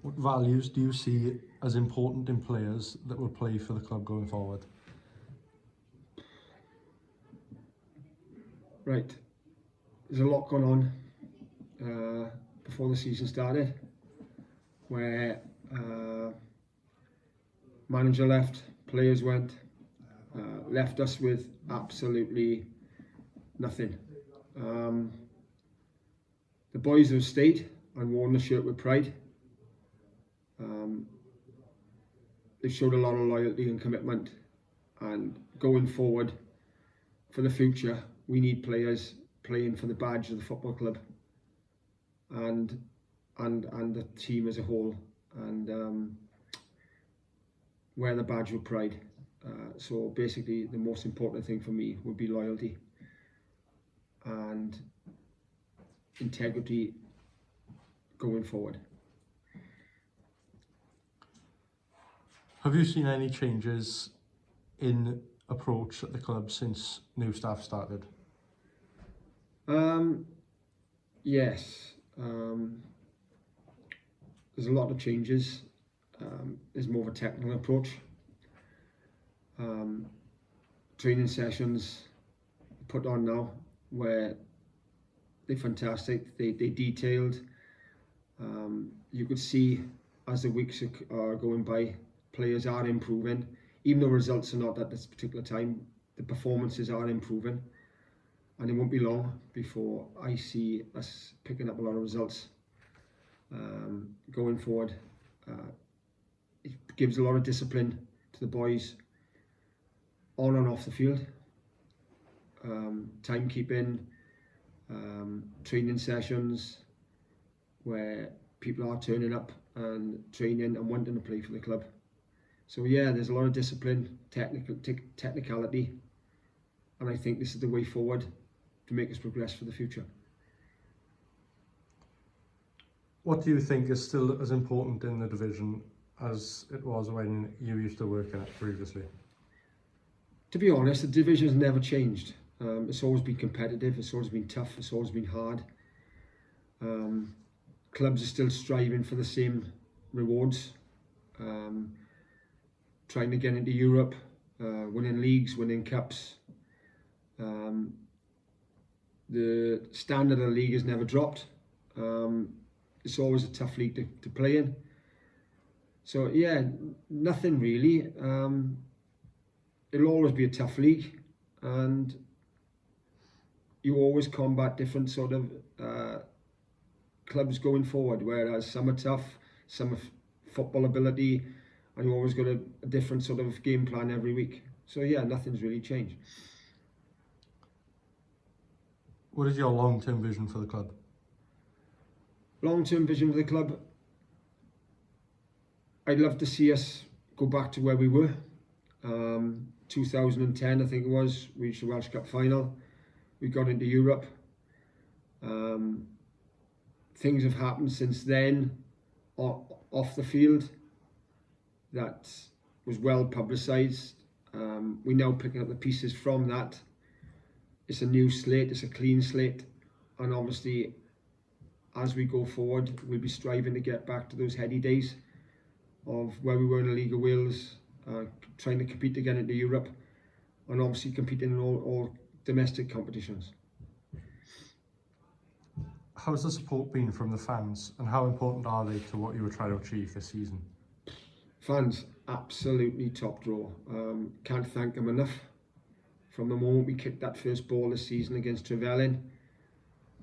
What values do you see as important in players that will play for the club going forward? Right, there's a lot going on before the season started, where manager left, players went, left us with absolutely nothing. The boys have stayed and worn the shirt with pride. They've showed a lot of loyalty and commitment, and going forward for the future, we need players playing for the badge of the football club and the team as a whole, and wear the badge with pride. So basically, the most important thing for me would be loyalty and integrity going forward. Have you seen any changes in approach at the club since new staff started? Yes. There's a lot of changes. There's more of a technical approach. Training sessions put on now where they're fantastic. They detailed. You could see as the weeks are going by, players are improving. Even though results are not at this particular time, the performances are improving, and it won't be long before I see us picking up a lot of results going forward. It gives a lot of discipline to the boys on and off the field. Timekeeping, training sessions where people are turning up and training and wanting to play for the club. So yeah, there's a lot of discipline, technicality, and I think this is the way forward to make us progress for the future. What do you think is still as important in the division as it was when you used to work in it previously? To be honest, the division has never changed. It's always been competitive, it's always been tough, it's always been hard. Clubs are still striving for the same rewards. Trying to get into Europe, winning leagues, winning cups. The standard of the league has never dropped. It's always a tough league to play in. So yeah, nothing really. It'll always be a tough league, and you always combat different sort of clubs going forward, whereas some are tough, some have football ability, and you always got a different sort of game plan every week. So yeah, nothing's really changed. What is your long-term vision for the club? Long-term vision for the club, I'd love to see us go back to where we were. 2010, I think it was, we reached the Welsh Cup final. We got into Europe. Things have happened since then off the field that was well publicised. We're now picking up the pieces from that. It's a new slate, it's a clean slate, and obviously as we go forward we'll be striving to get back to those heady days of where we were in the League of Wales, trying to compete to get into Europe, and obviously competing in all domestic competitions. How's the support been from the fans, and how important are they to what you were trying to achieve this season? Fans, absolutely top draw. Can't thank them enough. From the moment we kicked that first ball this season against Trevelyan,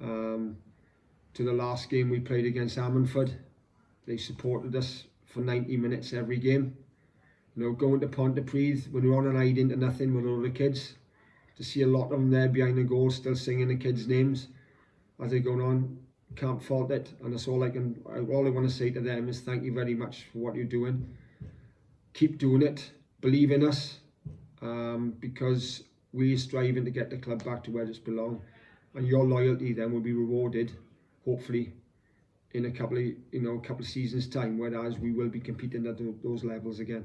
to the last game we played against Ammanford, they supported us for 90 minutes every game. You know, going to Pontypridd when we're on an hide into nothing with all the kids, to see a lot of them there behind the goal still singing the kids' names as they're going on, can't fault it. And that's all I want to say to them is thank you very much for what you're doing. Keep doing it, believe in us, because we're striving to get the club back to where it's belong, and your loyalty then will be rewarded, hopefully, in a couple of seasons time, whereas we will be competing at those levels again.